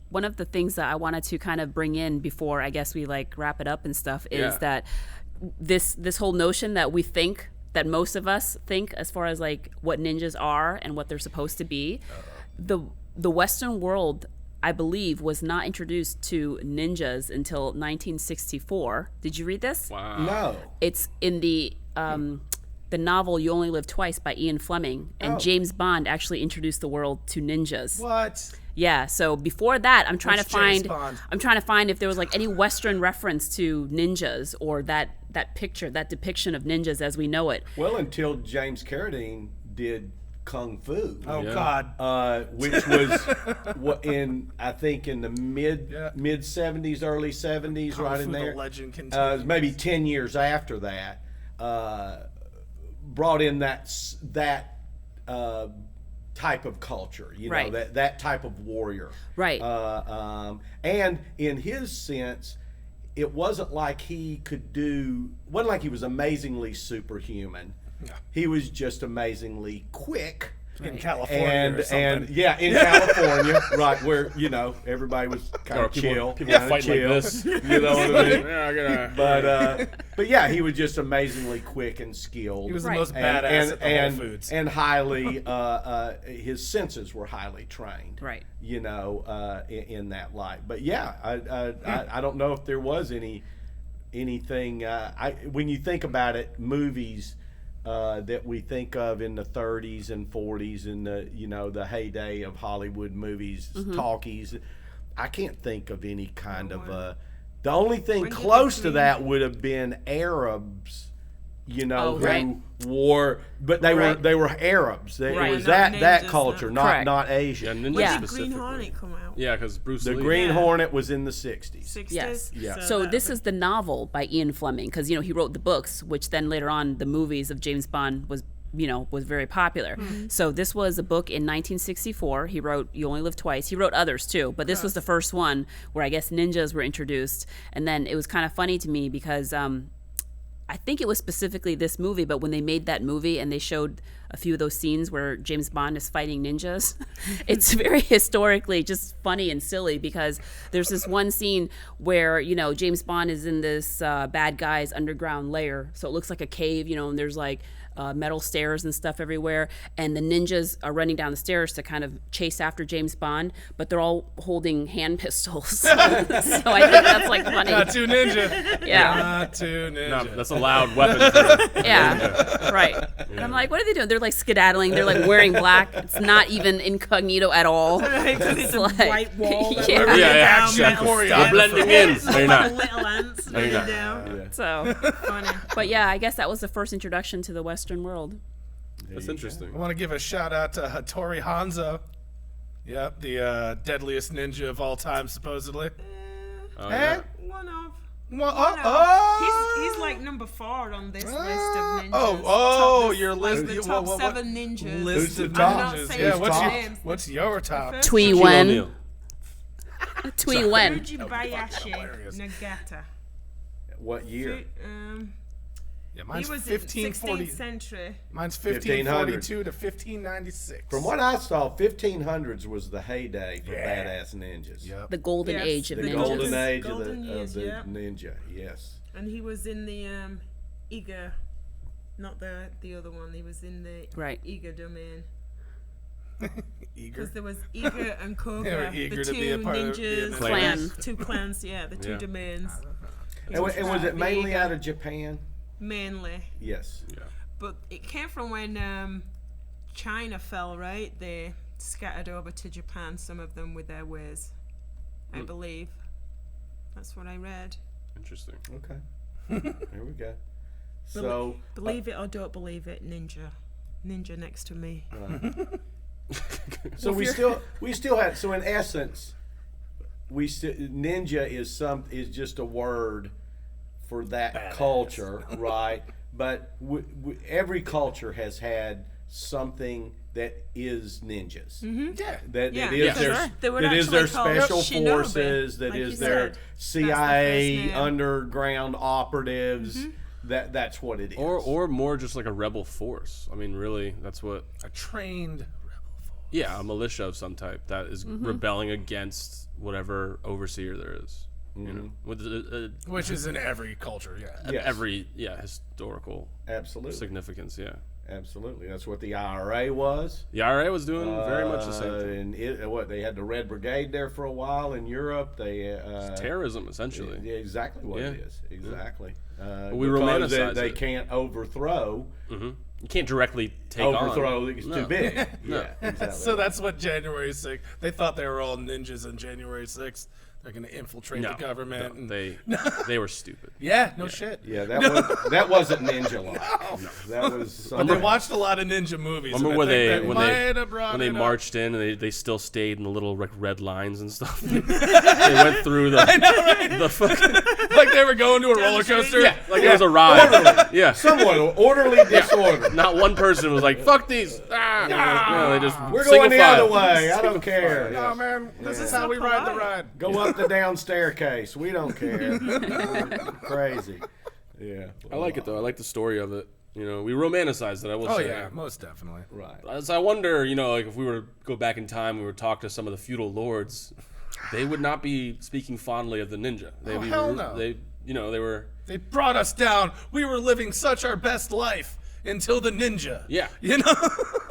One of the things that I wanted to kind of bring in before I guess we like wrap it up and stuff is that this whole notion that we think that most of us think as far as like what ninjas are and what they're supposed to be. The Western world, I believe, was not introduced to ninjas until 1964. Did you read this? Wow. No. It's in the novel You Only Live Twice by Ian Fleming, and James Bond actually introduced the world to ninjas. What? Yeah, so before that, I'm trying What's to find James Bond? I'm trying to find if there was like any Western reference to ninjas or that picture, that depiction of ninjas as we know it. Well, until James Carradine did Kung Fu. Oh God. Which was I think in the mid 70s, early 70s, Kung right Fu, in the there. legend continues. Maybe 10 years after that, brought in that type of culture, you know, that type of warrior. Right. And in his sense, it wasn't like he wasn't like he was amazingly superhuman. Yeah. He was just amazingly quick. In California or something. And in California, right, where, you know, everybody was kind of chill. People fight like this. You know what I mean? Yeah, I gotta... But yeah, he was just amazingly quick and skilled. He was the most badass at the Whole Foods. And highly, his senses were highly trained. Right. You know, in that light. But yeah, I don't know if there was anything. When you think about it, movies that we think of in the 30s and 40s and the heyday of Hollywood movies, talkies, I can't think of any kind of the only thing close to that would have been Arabs, who wore, but they were Arabs. It was that culture, not Asian. Yeah, ninja When did specifically. Green Hornet come out? Yeah, because Bruce The Lee. Green Hornet was in the 60s. 60s? Yes. Yeah. So this is the novel by Ian Fleming, because he wrote the books, which then later on the movies of James Bond was very popular. So this was a book in 1964. He wrote You Only Live Twice. He wrote others too, but this was the first one where I guess ninjas were introduced. And then it was kind of funny to me because I think it was specifically this movie, but when they made that movie and they showed a few of those scenes where James Bond is fighting ninjas, it's very historically just funny and silly because there's this one scene where, James Bond is in this bad guy's underground lair. So it looks like a cave, and there's like metal stairs and stuff everywhere. And the ninjas are running down the stairs to kind of chase after James Bond, but they're all holding hand pistols. So I think that's like funny. Not too ninja. Yeah. Not too ninja. No, that's a loud weapon. For Yeah, right. And I'm like, what are they doing? They're like skedaddling. They're like wearing black. It's not even incognito at all. It's a like- white wall. that Yeah. running Yeah, down exactly. metal You're blending in. No, you're not. Little ants No, you're running not. down. So, Funny. but yeah, I guess that was the first introduction to the Western world. That's interesting. I want to give a shout out to Hattori Hanzo. Yep, the deadliest ninja of all time, supposedly. Oh, Eh? yeah. One of. Oh, He's like number 4 on this list of ninjas. Oh, your like list. the top 7 ninjas. List of Who's the top? I'm not ninjas. saying Yeah, what's what's names. what's your top? First Twee one, Wen. O'Neal. Twee Wen. Fujibayashi hilarious. Nagata. What year? Yeah, He mine's was in 1540. 16th century. Mine's 1500. 1542 to 1596. From what I saw, 1500s was the heyday for badass ninjas. Yep. The golden Yes, age of The ninjas. golden ninjas. age Golden of years, the yeah. ninja. Yes. And he was in the Iga, not the other one. He was in the Right. Iga domain. Eager. Because there was Iga and Koga, They were eager the to two be a part of ninjas, the Clan. two clans, yeah, the two Yeah. domains. And was it mainly Iga. out of Japan? Mainly. Yes. Yeah. But it came from when China fell, right? They scattered over to Japan, some of them with their ways, I believe. That's what I read. Interesting. Okay. There we go. So, Believe it or don't believe it, ninja. Ninja next to me. so we still had. So in essence, ninja is just a word for that culture, right? But every culture has had something that is ninjas. Yeah. That Yeah, is yeah, their sure. They were that is actually their called special shinobi, forces. That like is you their said. CIA That's the first name. underground operatives. That's what it is. Or more just like a rebel force. I mean, really, that's what. A trained Yeah, a militia of some type that is rebelling against whatever overseer there is. You know, with Which is in every culture, yeah. Yes. every historical Absolutely. significance. Yeah, Absolutely. That's what the IRA was. the IRA was doing very much the same thing. And they had the Red Brigade there for a while in Europe. They Terrorism, essentially. Yeah, exactly what it Yeah. is. Exactly. We because romanticize they it. can't overthrow. You can't directly take Overthrow on. is No. too big. No. Yeah, exactly. So that's what January 6th. They thought they were all ninjas on January 6th. They're going to infiltrate No, the government. no, and, they were stupid. yeah, no shit. Yeah, that wasn't ninja like. No. That was. But they watched a lot of ninja movies. Remember and I when think they that when might have brought when they it up. marched in and they still stayed in the little like red lines and stuff. They went through the the fucking Like they were going to a roller coaster. yeah, like it was a ride. Yeah, somewhat orderly disorder. not one person was like fuck these. No, they just We're single going the file. other way. I don't care. Oh man, this is how we ride the ride. Go up the down staircase. We don't care. Crazy. Yeah. I like it though. I like the story of it. You know, we romanticize it. I will Oh say. yeah, most definitely. Right. So I wonder, you know, like if we were to go back in time, we were to talk to some of the feudal lords, they would not be speaking fondly of the ninja. They'd be, hell no. They, you know, they were. They brought us down. We were living such our best life until the ninja. Yeah. You know?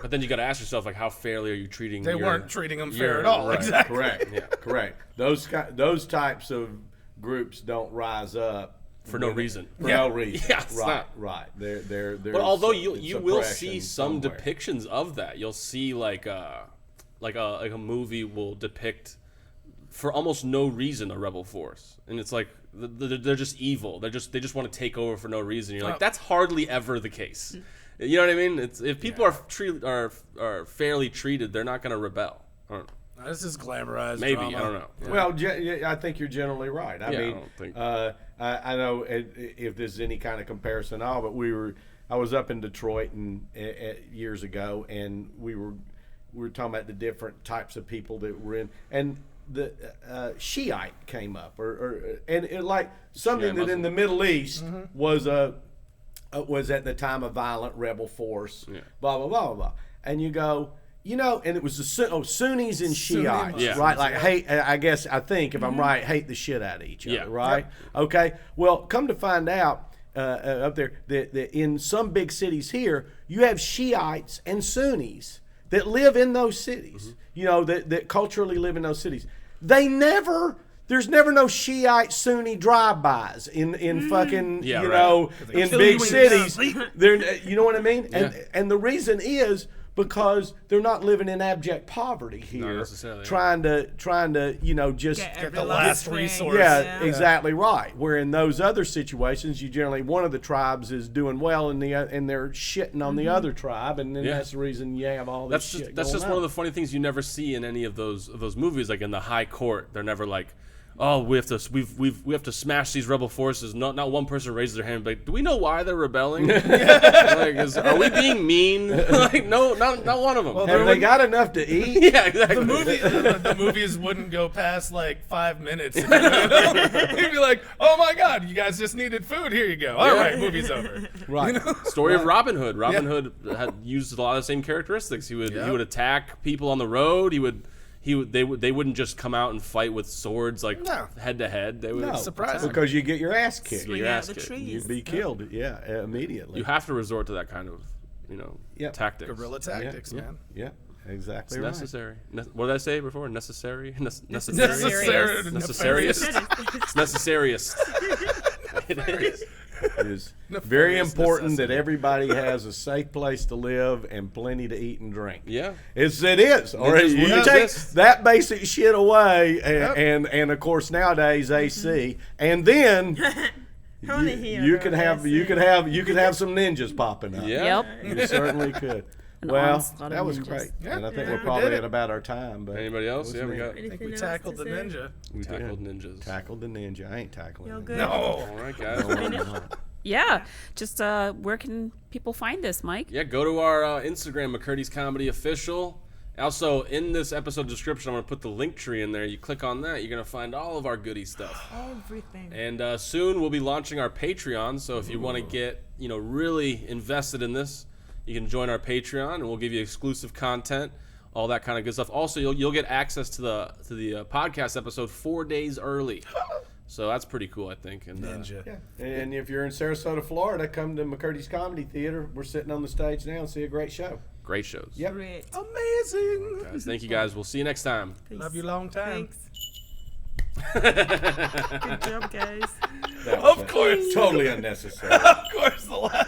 But then you got to ask yourself, like, how fairly are you treating? They your, weren't treating them fair your- at all. right. Exactly. Correct. Yeah. Correct. Those types of groups don't rise up For no reason. For no reason. Yeah, it's right. not. Right. They're But although you it's will oppression see some somewhere. depictions of that, you'll see like a movie will depict for almost no reason a rebel force, and it's like they're just evil. They just want to take over for no reason. You're like, that's hardly ever the case. You know what I mean? It's if people are fairly treated, they're not going to rebel. Or, This is glamorized maybe drama. I don't know. Well, I think you're generally right. I Yeah, I mean, don't think- I know if there's any kind of comparison at all, but I was up in Detroit years ago, and we were talking about the different types of people that were in, and the Shiite came up, and it, like something Shiite that in the Middle East Mm-hmm. was at the time a violent rebel force, Yeah. blah blah blah blah blah, and you go. You know, and it was the Sunnis and Shiites, Yeah. right? Like, I think, if I'm right, hate the shit out of each other, Yeah. right? Okay. Well, come to find out up there that in some big cities here, you have Shiites and Sunnis that live in those cities. You know, that culturally live in those cities. There's never no Shiite Sunni drive-bys in fucking Yeah, you right. know in kill big you when you're cities. You know what I mean? Yeah. And the reason is because they're not living in abject poverty here, necessarily. trying to just Get the last resource. yeah, exactly right. Where in those other situations, you generally one of the tribes is doing well, and they're shitting on the other tribe, and then Yeah. that's the reason you have all this shit. That's going just on. one of the funny things you never see in any of those movies. Like in the High Court, they're never like, oh, we have to smash these rebel forces. Not one person raises their hand, like, do we know why they're rebelling? Like, are we being mean? Like, no, not one of them. Well, Have they got enough to eat? yeah, exactly. The movies wouldn't go past like 5 minutes. You know? You'd be like, "Oh my God, you guys just needed food. Here you go. All right, movie's over." Right. Story of Robin Hood. Robin Hood had used a lot of the same characteristics. He would attack people on the road. They wouldn't just come out and fight with swords like No. head to head. They would No, Surprising. because you get your ass kicked. Swing your out ass the kicked. trees. You'd be killed. Yeah, immediately. You have to resort to that kind of Yep. tactics. Guerrilla tactics, man. Yeah, exactly It's right. necessary. What did I say before? Necessary. Necessary. Necessary. Necessariest. It's necessariest. It is. It is very Nefarious important that necessity. everybody has a safe place to live and plenty to eat and drink. Yeah. It is. Or Ninjas you will take exist. that basic shit away, and of course nowadays AC, and then Only here, you though, could have some ninjas popping up. Yeah. Yep. You certainly could. An Well, onslaught of that was ninjas. great, Yeah. and I think Yeah, we're we probably did it. at about our time. But Anybody else? it was Yeah, we neat. got. I think Anything we else tackled to the say? ninja. We did. tackled ninjas. Tackled the ninja. I ain't tackling. Y'all it. good? No. All right, guys. No, I'm not. Yeah, just where can people find this, Mike? Yeah, go to our Instagram, McCurdy's Comedy Official. Also, in this episode description, I'm going to put the link tree in there. You click on that, you're going to find all of our goodie stuff. Everything. And soon we'll be launching our Patreon. So if you want to get, really invested in this, you can join our Patreon, and we'll give you exclusive content. all that kind of good stuff. Also, you'll get access to the podcast episode 4 days early. So that's pretty cool, I think. And Ninja. Yeah. And if you're in Sarasota, Florida, come to McCurdy's Comedy Theater. We're sitting on the stage now and see a great show. great shows. Yep. Great. Amazing. Guys, thank you guys. We'll see you next time. Love you long time. Thanks. Good job, guys. That was Of course. totally unnecessary. Of course, the last